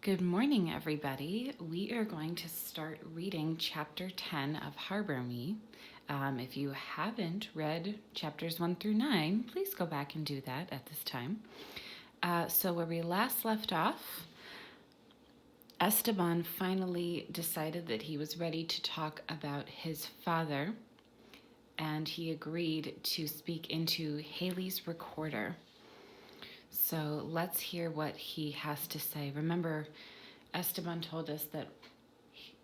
Good morning, everybody. We are going to start reading chapter 10 of Harbor Me. If you haven't read chapters 1 through 9, please go back and do that at this time. So where we last left off, Esteban finally decided that he was ready to talk about his father, and he agreed to speak into Haley's recorder. So let's hear what he has to say. Remember, Esteban told us that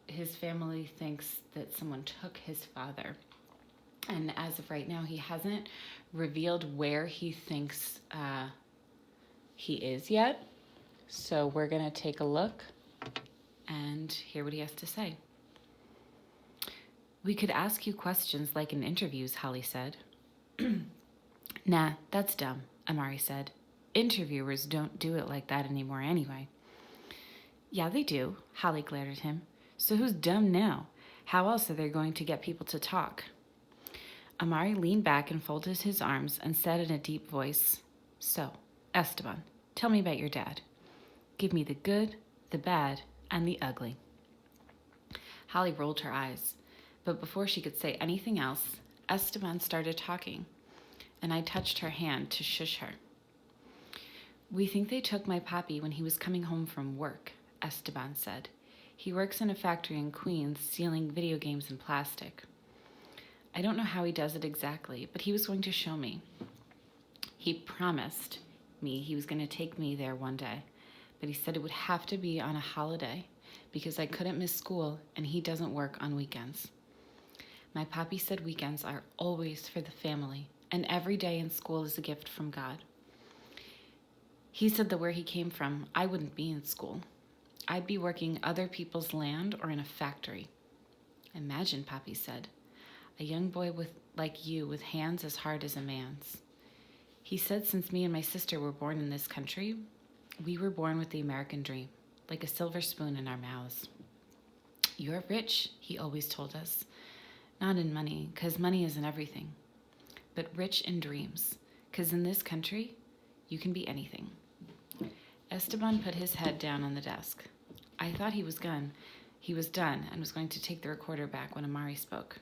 his family thinks that someone took his father. And as of right now, he hasn't revealed where he thinks he is yet. So we're going to take a look and hear what he has to say. We could ask you questions like in interviews, Holly said. Nah, that's dumb, Amari said. Interviewers don't do it like that anymore anyway. Yeah, they do, Holly glared at him. So who's dumb now? How else are they going to get people to talk? Amari leaned back and folded his arms and said in a deep voice, So, Esteban, tell me about your dad. Give me the good, the bad, and the ugly. Holly rolled her eyes, but before she could say anything else, Esteban started talking, and I touched her hand to shush her. We think they took my papi when he was coming home from work, Esteban said. He works in a factory in Queens sealing video games in plastic. I don't know how he does it exactly, but he was going to show me. He promised me he was going to take me there one day, but he said it would have to be on a holiday because I couldn't miss school and he doesn't work on weekends. My papi said weekends are always for the family and every day in school is a gift from God. He said that where he came from, I wouldn't be in school. I'd be working other people's land or in a factory. Imagine, Papi said, a young boy like you with hands as hard as a man's. He said since me and my sister were born in this country, we were born with the American dream, like a silver spoon in our mouths. You're rich, he always told us. Not in money, because money isn't everything, but rich in dreams, because in this country, you can be anything. Esteban put his head down on the desk. I thought he was done and was going to take the recorder back when Amari spoke.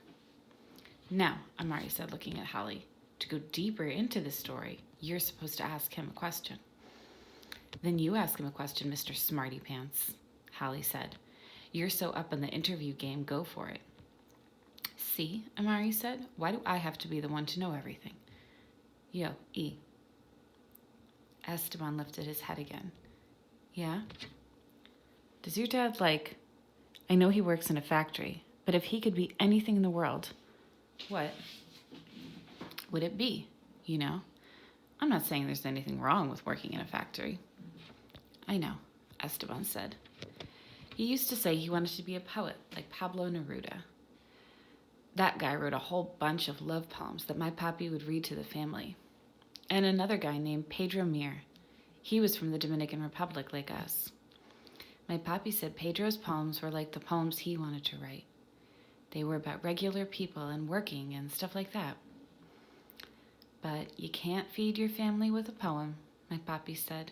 Now, Amari said, looking at Holly, to go deeper into the story, you're supposed to ask him a question. Then you ask him a question, Mr. Smarty Pants, Holly said. You're so up in the interview game, go for it. See, Amari said, why do I have to be the one to know everything? Yo, E. Esteban lifted his head again. Yeah? Does your dad I know he works in a factory, but if he could be anything in the world, what would it be, you know? I'm not saying there's anything wrong with working in a factory. I know, Esteban said. He used to say he wanted to be a poet like Pablo Neruda. That guy wrote a whole bunch of love poems that my papi would read to the family. And another guy named Pedro Mir. He was from the Dominican Republic like us. My papi said Pedro's poems were like the poems he wanted to write. They were about regular people and working and stuff like that. But you can't feed your family with a poem, my papi said.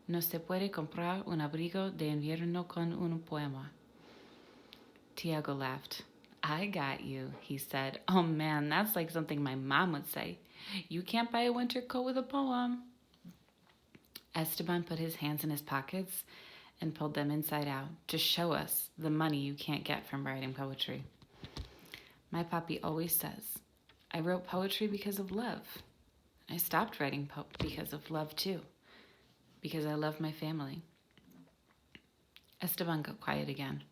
No se puede comprar un abrigo de invierno con un poema. Tiago laughed. I got you, he said. Oh man, that's like something my mom would say. You can't buy a winter coat with a poem. Esteban put his hands in his pockets and pulled them inside out to show us the money you can't get from writing poetry. My papi always says, I wrote poetry because of love. I stopped writing because of love too, because I love my family. Esteban got quiet again.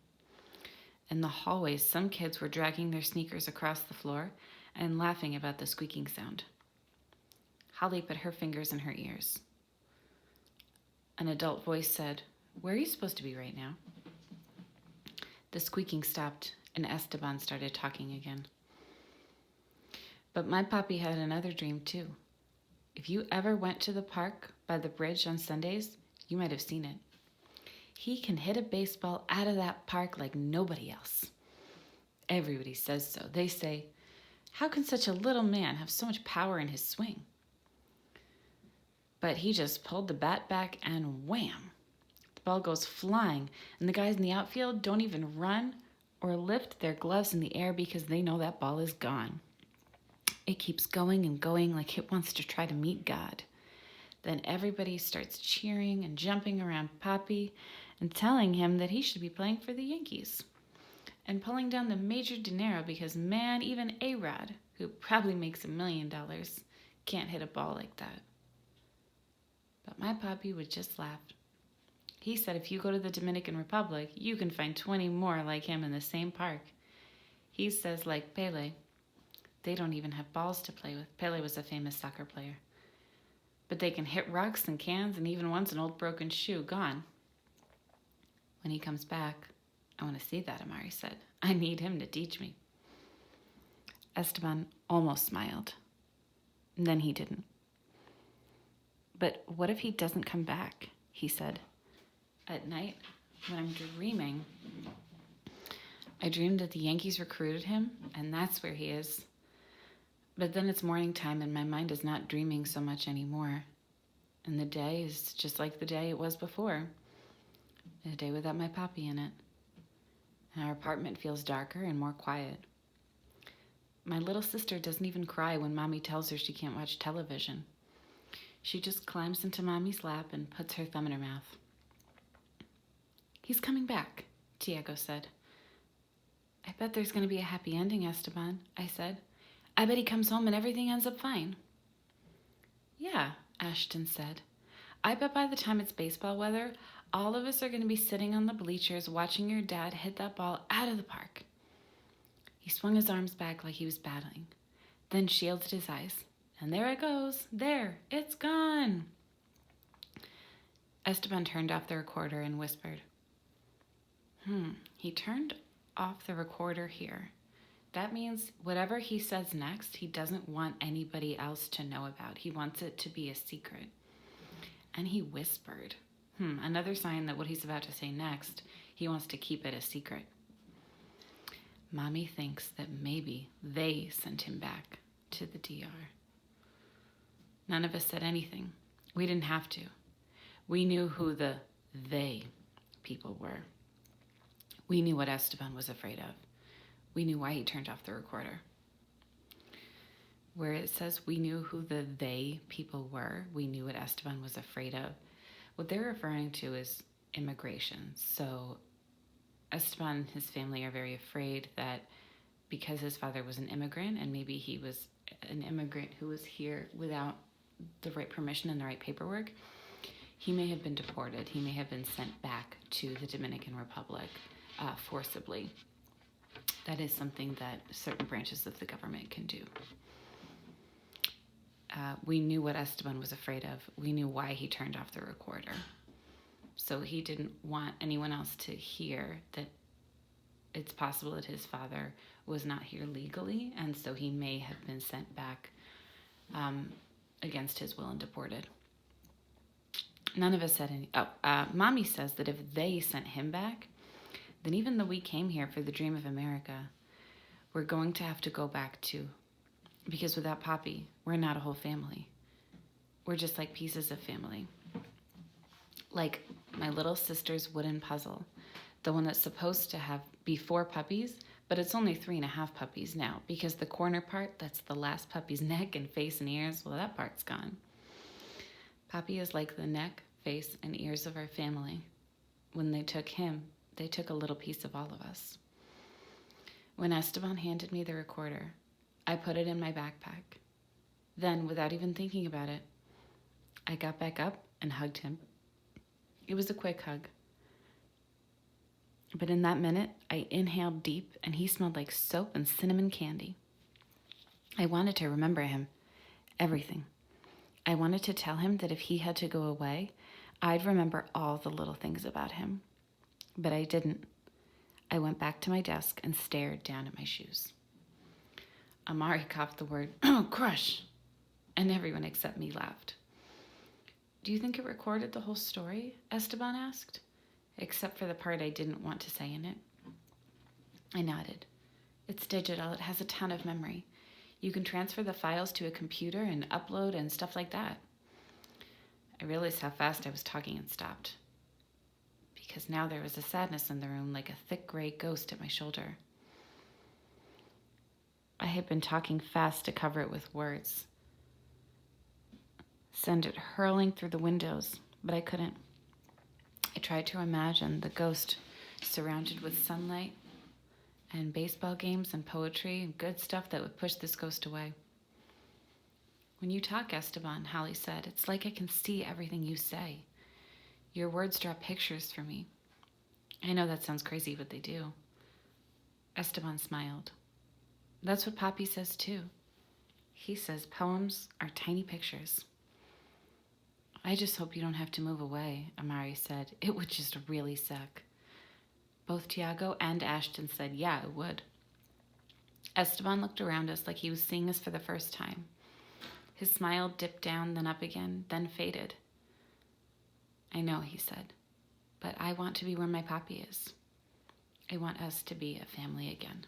In the hallways, some kids were dragging their sneakers across the floor and laughing about the squeaking sound. Holly put her fingers in her ears. An adult voice said, Where are you supposed to be right now? The squeaking stopped, and Esteban started talking again. But my papi had another dream, too. If you ever went to the park by the bridge on Sundays, you might have seen it. He can hit a baseball out of that park like nobody else. Everybody says so. They say, how can such a little man have so much power in his swing? But he just pulled the bat back and wham! The ball goes flying, and the guys in the outfield don't even run or lift their gloves in the air because they know that ball is gone. It keeps going and going like it wants to try to meet God. Then everybody starts cheering and jumping around Papi and telling him that he should be playing for the Yankees and pulling down the major dinero because, man, even A-Rod, who probably makes $1 million, can't hit a ball like that. But my Papi would just laugh. He said if you go to the Dominican Republic, you can find 20 more like him in the same park. He says, like Pele, they don't even have balls to play with. Pele was a famous soccer player. But they can hit rocks and cans, and even once an old broken shoe, gone. When he comes back, I want to see that, Amari said. I need him to teach me. Esteban almost smiled. Then he didn't. But what if he doesn't come back? He said. At night, when I'm dreaming, I dreamed that the Yankees recruited him, and that's where he is. But then it's morning time, and my mind is not dreaming so much anymore. And the day is just like the day it was before. A day without my Papi in it. And our apartment feels darker and more quiet. My little sister doesn't even cry when Mommy tells her she can't watch television. She just climbs into Mommy's lap and puts her thumb in her mouth. He's coming back, Tiago said. I bet there's going to be a happy ending, Esteban, I said. I bet he comes home and everything ends up fine. Yeah, Ashton said. I bet by the time it's baseball weather, all of us are going to be sitting on the bleachers watching your dad hit that ball out of the park. He swung his arms back like he was battling, then shielded his eyes. And there it goes. There, it's gone. Esteban turned off the recorder and whispered. He turned off the recorder here. That means whatever he says next, he doesn't want anybody else to know about. He wants it to be a secret. And he whispered. Another sign that what he's about to say next, he wants to keep it a secret. Mommy thinks that maybe they sent him back to the DR. None of us said anything. We didn't have to. We knew who the they people were. We knew what Esteban was afraid of. We knew why he turned off the recorder. Where it says we knew who the they people were, we knew what Esteban was afraid of. What they're referring to is immigration. So Esteban and his family are very afraid that because his father was an immigrant, and maybe he was an immigrant who was here without the right permission and the right paperwork, he may have been deported. He may have been sent back to the Dominican Republic forcibly. That is something that certain branches of the government can do. We knew what Esteban was afraid of. We knew why he turned off the recorder. So he didn't want anyone else to hear that it's possible that his father was not here legally, and so he may have been sent back against his will and deported. None of us said any. Mommy says that if they sent him back, then even though we came here for the dream of America, we're going to have to go back too. Because without Papi, we're not a whole family. We're just like pieces of family. Like my little sister's wooden puzzle, the one that's supposed to be 4 puppies, but it's only 3.5 puppies now because the corner part, that's the last puppy's neck and face and ears, well, that part's gone. Papi is like the neck, face, and ears of our family. When they took him, they took a little piece of all of us. When Esteban handed me the recorder, I put it in my backpack. Then, without even thinking about it, I got back up and hugged him. It was a quick hug. But in that minute, I inhaled deep, and he smelled like soap and cinnamon candy. I wanted to remember him, everything. I wanted to tell him that if he had to go away, I'd remember all the little things about him. But I didn't. I went back to my desk and stared down at my shoes. Amari coughed the word, crush, and everyone except me laughed. Do you think it recorded the whole story? Esteban asked, except for the part I didn't want to say in it. I nodded. It's digital. It has a ton of memory. You can transfer the files to a computer and upload and stuff like that. I realized how fast I was talking and stopped. because now there was a sadness in the room, like a thick gray ghost at my shoulder. I had been talking fast to cover it with words, send it hurling through the windows, but I couldn't. I tried to imagine the ghost surrounded with sunlight and baseball games and poetry and good stuff that would push this ghost away. When you talk, Esteban, Hallie said, it's like I can see everything you say. Your words draw pictures for me. I know that sounds crazy, but they do. Esteban smiled. That's what Papi says too. He says poems are tiny pictures. I just hope you don't have to move away, Amari said. It would just really suck. Both Tiago and Ashton said, yeah, it would. Esteban looked around us like he was seeing us for the first time. His smile dipped down, then up again, then faded. I know, he said, but I want to be where my Papi is. I want us to be a family again.